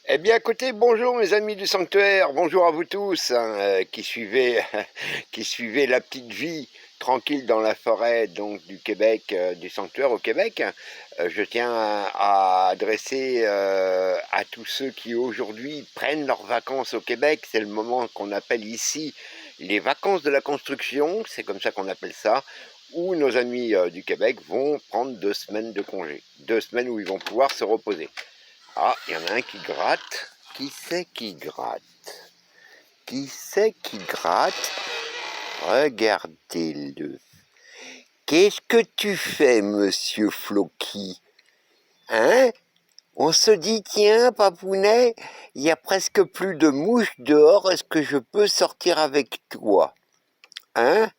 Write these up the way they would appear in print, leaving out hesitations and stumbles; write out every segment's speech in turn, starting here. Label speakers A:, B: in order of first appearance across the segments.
A: Eh bien, écoutez, bonjour mes amis du sanctuaire, bonjour à vous tous qui suivez, qui suivez la petite vie tranquille dans la forêt donc du Québec, du sanctuaire au Québec. Je tiens à adresser à tous ceux qui aujourd'hui prennent leurs vacances au Québec. C'est le moment qu'on appelle ici les vacances de la construction, c'est comme ça qu'on appelle ça, où nos amis du Québec vont prendre 2 semaines de congé, 2 semaines où ils vont pouvoir se reposer. Ah, il y en a un qui gratte. Qui c'est qui gratte? Qui c'est qui gratte? Regardez-le. Qu'est-ce que tu fais, monsieur Floki? Hein? On se dit, tiens, papounet, il y a presque plus de mouches dehors, est-ce que je peux sortir avec toi? Hein?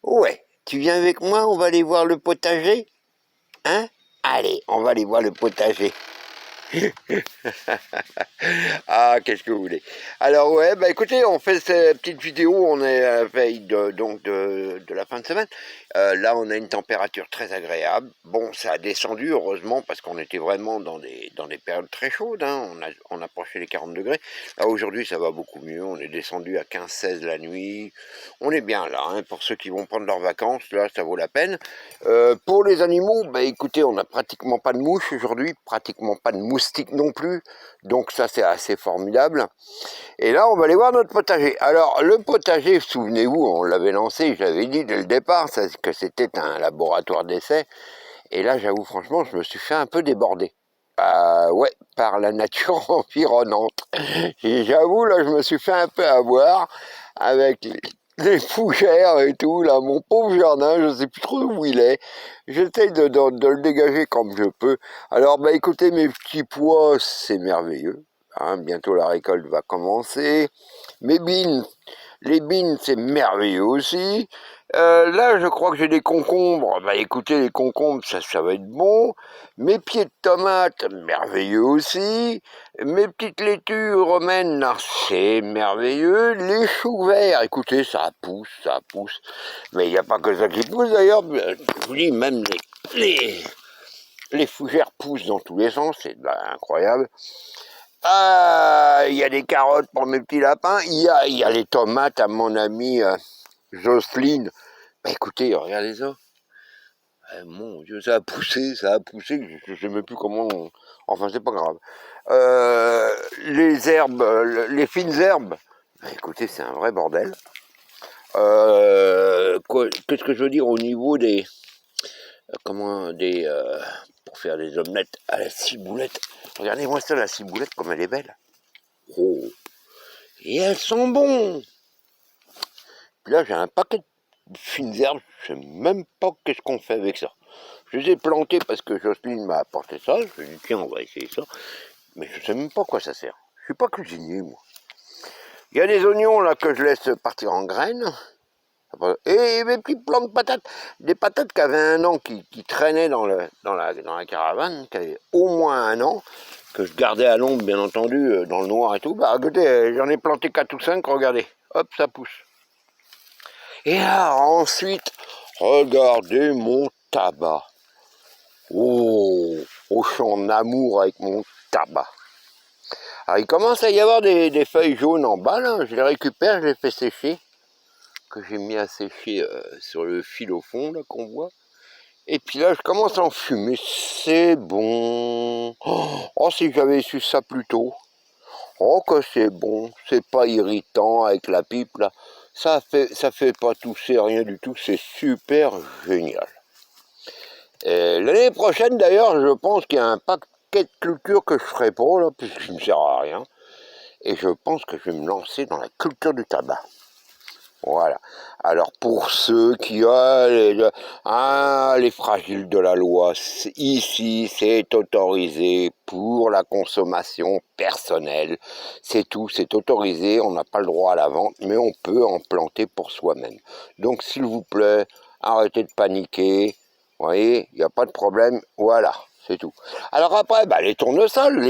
A: Ouais. Tu viens avec moi, on va aller voir le potager? Hein? Allez, on va aller voir le potager. Ah, qu'est-ce que vous voulez. Alors ouais, bah écoutez, on fait cette petite vidéo, on est à la veille de la fin de semaine. Là, on a une température très agréable. Bon, ça a descendu, heureusement, parce qu'on était vraiment dans des périodes très chaudes, hein. On approchait les 40 degrés. Là, aujourd'hui, ça va beaucoup mieux. On est descendu à 15-16 la nuit. On est bien là, hein, pour ceux qui vont prendre leurs vacances, là, ça vaut la peine. Pour les animaux, bah écoutez, on n'a pratiquement pas de mouches aujourd'hui, pratiquement pas de moustiques non plus. Donc ça, c'est assez formidable. Et là, on va aller voir notre potager. Alors, le potager, souvenez-vous, on l'avait lancé, j'avais dit dès le départ que c'était un laboratoire d'essai. Et là, j'avoue, franchement, je me suis fait un peu déborder. Ouais, par la nature environnante. Et j'avoue, là, je me suis fait un peu avoir avec les fougères et tout, là, mon pauvre jardin, je sais plus trop où il est. J'essaye de le dégager comme je peux. Alors, bah écoutez, mes petits pois, c'est merveilleux. Hein, bientôt la récolte va commencer. Mes beans, les beans, c'est merveilleux aussi. Là, je crois que j'ai des concombres. Bah écoutez, les concombres, ça va être bon. Mes pieds de tomates, merveilleux aussi. Mes petites laitues romaines, c'est merveilleux. Les choux verts, écoutez, ça pousse, ça pousse. Mais il n'y a pas que ça qui pousse d'ailleurs. Je vous dis, même les fougères poussent dans tous les sens, c'est incroyable. Il y a des carottes pour mes petits lapins. Il y a les tomates à mon amie Jocelyne. Bah écoutez, regardez ça. Mon Dieu, ça a poussé, je ne sais même plus comment. Enfin, c'est pas grave. Les herbes, les fines herbes, bah, écoutez, c'est un vrai bordel. Qu'est-ce que je veux dire au niveau des. Pour faire des omelettes à la ciboulette. Regardez-moi ça, la ciboulette, comme elle est belle. Oh, et elles sont bonnes. Puis là, j'ai un paquet de fines herbes, je ne sais même pas qu'est-ce qu'on fait avec ça. Je les ai plantés parce que Jocelyne m'a apporté ça, je me suis dit tiens, on va essayer ça, mais je ne sais même pas à quoi ça sert. Je suis pas cuisinier, moi. Il y a des oignons là que je laisse partir en graines, et mes petites plantes de patates, des patates qui avaient 1 an, qui traînaient dans la caravane, qui avaient au moins 1 an, que je gardais à l'ombre, bien entendu, dans le noir et tout. Bah écoutez, j'en ai planté 4 ou 5, regardez, hop, ça pousse. Et là, ensuite, regardez mon tabac. Oh, je suis en amour avec mon tabac. Alors, il commence à y avoir des feuilles jaunes en bas, là. Je les récupère, je les fais sécher, que j'ai mis à sécher sur le fil au fond, là, qu'on voit. Et puis là, je commence à en fumer. C'est bon. Oh, si j'avais su ça plus tôt. Oh, que c'est bon. C'est pas irritant avec la pipe, là. Ça fait pas tousser, rien du tout. C'est super génial. L'année prochaine, d'ailleurs, je pense qu'il y a un paquet de cultures que je ferai pas, là, puisqu'il ne me sert à rien. Et je pense que je vais me lancer dans la culture du tabac. Voilà. Alors, pour ceux qui ont les fragiles de la loi, ici, c'est autorisé pour la consommation personnelle. C'est tout, c'est autorisé. On n'a pas le droit à la vente, mais on peut en planter pour soi-même. Donc, s'il vous plaît, arrêtez de paniquer. Vous voyez, il n'y a pas de problème. Voilà, c'est tout. Alors après, bah, les tournesols,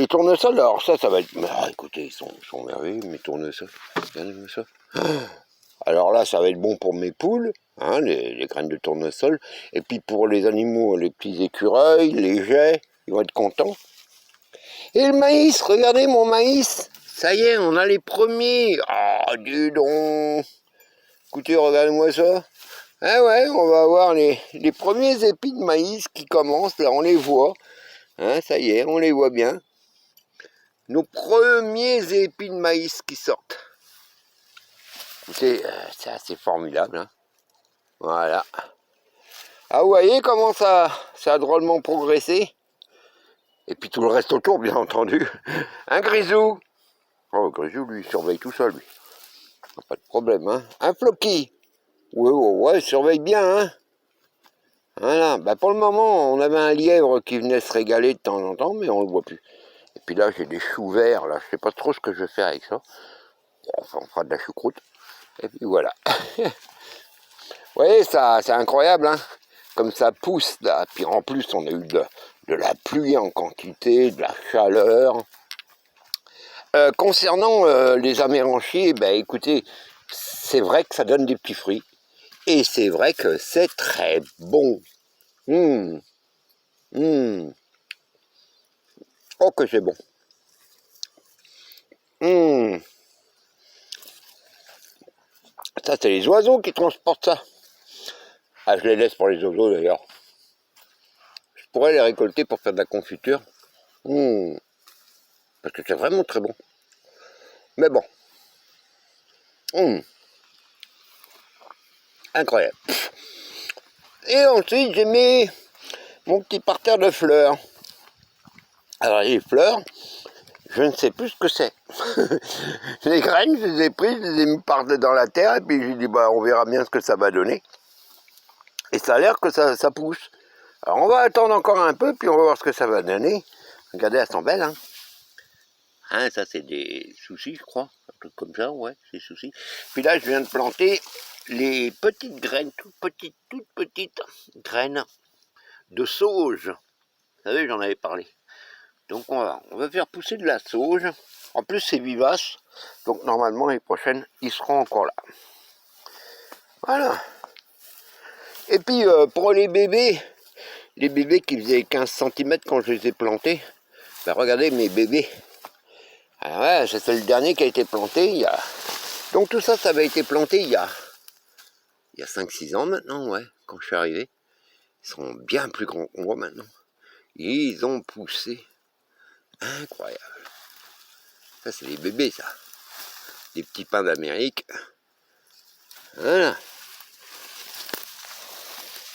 A: alors ça va être... écoutez, ils sont merveilleux, mes tournesols. Regardez-moi ça. Alors là, ça va être bon pour mes poules, hein, les graines de tournesol. Et puis pour les animaux, les petits écureuils, les geais, ils vont être contents. Et le maïs, regardez mon maïs. Ça y est, on a les premiers. Ah, dis donc. Écoutez, regardez-moi ça. Ah ouais, on va avoir les premiers épis de maïs qui commencent. Là, on les voit. Hein, ça y est, on les voit bien. Nos premiers épis de maïs qui sortent. Écoutez, c'est assez formidable. Hein. Voilà. Ah, vous voyez comment ça a drôlement progressé. Et puis tout le reste autour, bien entendu. Un grisou. Oh, Grisou, lui, il surveille tout ça, lui. Pas de problème, hein. Un Floki. Ouais, il surveille bien, hein. Voilà. Bah, pour le moment, on avait un lièvre qui venait se régaler de temps en temps, mais on le voit plus. Et puis là, j'ai des choux verts, là. Je sais pas trop ce que je vais faire avec ça. Enfin, on fera de la choucroute. Et puis voilà. Vous voyez, ça, c'est incroyable, hein. Comme ça pousse, là. Puis en plus, on a eu de la pluie en quantité, de la chaleur. Concernant les améranchiers, ben écoutez, c'est vrai que ça donne des petits fruits. Et c'est vrai que c'est très bon. Oh que c'est bon. Ça, c'est les oiseaux qui transportent ça. Ah, je les laisse pour les oiseaux d'ailleurs. Je pourrais les récolter pour faire de la confiture. Parce que c'est vraiment très bon. Mais bon. Incroyable. Et ensuite, j'ai mis mon petit parterre de fleurs. Alors, les fleurs, je ne sais plus ce que c'est. Les graines, je les ai prises, je les ai mis dans la terre, et puis j'ai dit, bah, on verra bien ce que ça va donner. Et ça a l'air que ça pousse. Alors, on va attendre encore un peu, puis on va voir ce que ça va donner. Regardez, elles sont belles, hein. Hein, ça, c'est des soucis, je crois. Un truc comme ça, ouais, c'est soucis. Puis là, je viens de planter les petites graines, toutes petites graines de sauge. Vous savez, j'en avais parlé. Donc, on va faire pousser de la sauge. En plus, c'est vivace. Donc, normalement, l'année prochaine, ils seront encore là. Voilà. Et puis, pour les bébés qui faisaient 15 cm quand je les ai plantés, ben, regardez mes bébés. Alors, ouais, c'est le dernier qui a été planté. Donc, tout ça, ça avait été planté il y a 5-6 ans maintenant, ouais, quand je suis arrivé. Ils sont bien plus grands que moi maintenant. Ils ont poussé. Incroyable. Ça, c'est les bébés, ça. Des petits pins d'Amérique. Voilà.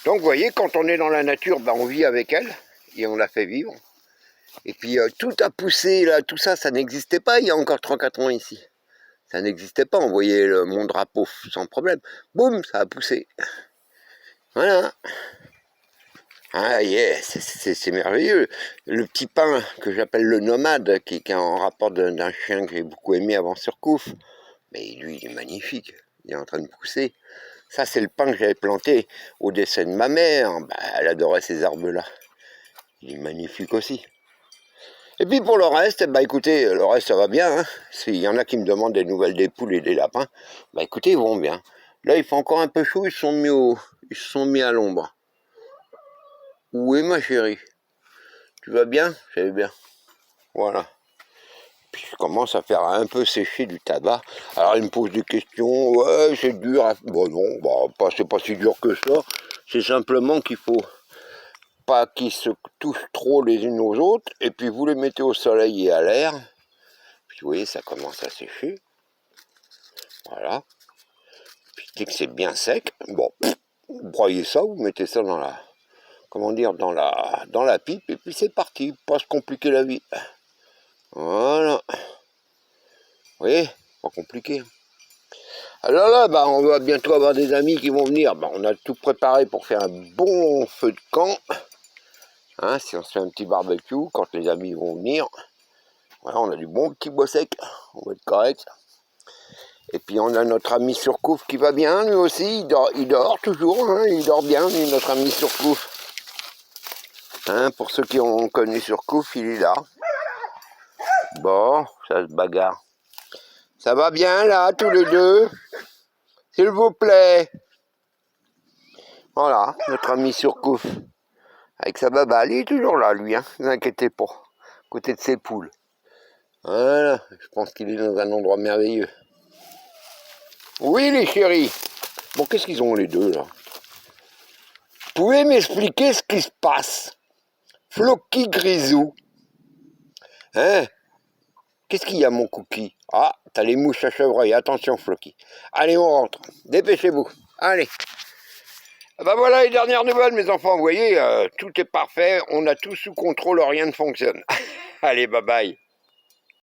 A: Donc, vous voyez, quand on est dans la nature, ben, on vit avec elle. Et on la fait vivre. Et puis, tout a poussé, là, tout ça, ça n'existait pas il y a encore 3-4 ans ici. Ça n'existait pas, on voyait mon drapeau sans problème. Boum, ça a poussé. Voilà. Ah yes, c'est merveilleux. Le petit pin que j'appelle le nomade, qui est en rapport d'un chien que j'ai beaucoup aimé avant Surcouf, mais lui il est magnifique, il est en train de pousser. Ça c'est le pin que j'avais planté au décès de ma mère, bah, elle adorait ces arbres-là. Il est magnifique aussi. Et puis pour le reste, bah écoutez, le reste ça va bien. Hein. S'il y en a qui me demandent des nouvelles des poules et des lapins, bah écoutez, ils vont bien. Là il fait encore un peu chaud, ils se sont mis à l'ombre. Où est ma chérie? Tu vas bien? J'allais bien. Voilà. Puis je commence à faire un peu sécher du tabac. Alors il me pose des questions. Ouais, c'est dur. Bon non, bah, c'est pas si dur que ça. C'est simplement qu'il faut pas qu'ils se touchent trop les unes aux autres. Et puis vous les mettez au soleil et à l'air. Puis vous voyez, ça commence à sécher. Voilà. Puis dès que c'est bien sec, bon, vous broyez ça, vous mettez ça dans la, comment dire, dans la pipe, et puis c'est parti, pas se compliquer la vie. Voilà. Vous voyez, pas compliqué. Alors là, bah, on va bientôt avoir des amis qui vont venir. Bah, on a tout préparé pour faire un bon feu de camp. Hein, si on se fait un petit barbecue, quand les amis vont venir, voilà, on a du bon petit bois sec, on va être correct. Et puis on a notre ami Surcouf qui va bien, lui aussi, il dort toujours, hein, il dort bien, lui, notre ami Surcouf. Hein, pour ceux qui ont connu Surcouf, il est là. Bon, ça se bagarre. Ça va bien là, tous les deux? S'il vous plaît. Voilà, notre ami Surcouf. Avec sa babale, il est toujours là, lui, hein, ne vous inquiétez pas. côté de ses poules. Voilà, je pense qu'il est dans un endroit merveilleux. Oui les chéris. Bon, qu'est-ce qu'ils ont les deux là? Vous pouvez m'expliquer ce qui se passe? Floki Grisou. Hein? Qu'est-ce qu'il y a mon cookie? Ah, t'as les mouches à chevreuil, attention Floki. Allez, on rentre, dépêchez-vous. Allez. Ben voilà les dernières nouvelles mes enfants, vous voyez, tout est parfait, on a tout sous contrôle, rien ne fonctionne. Allez, bye bye.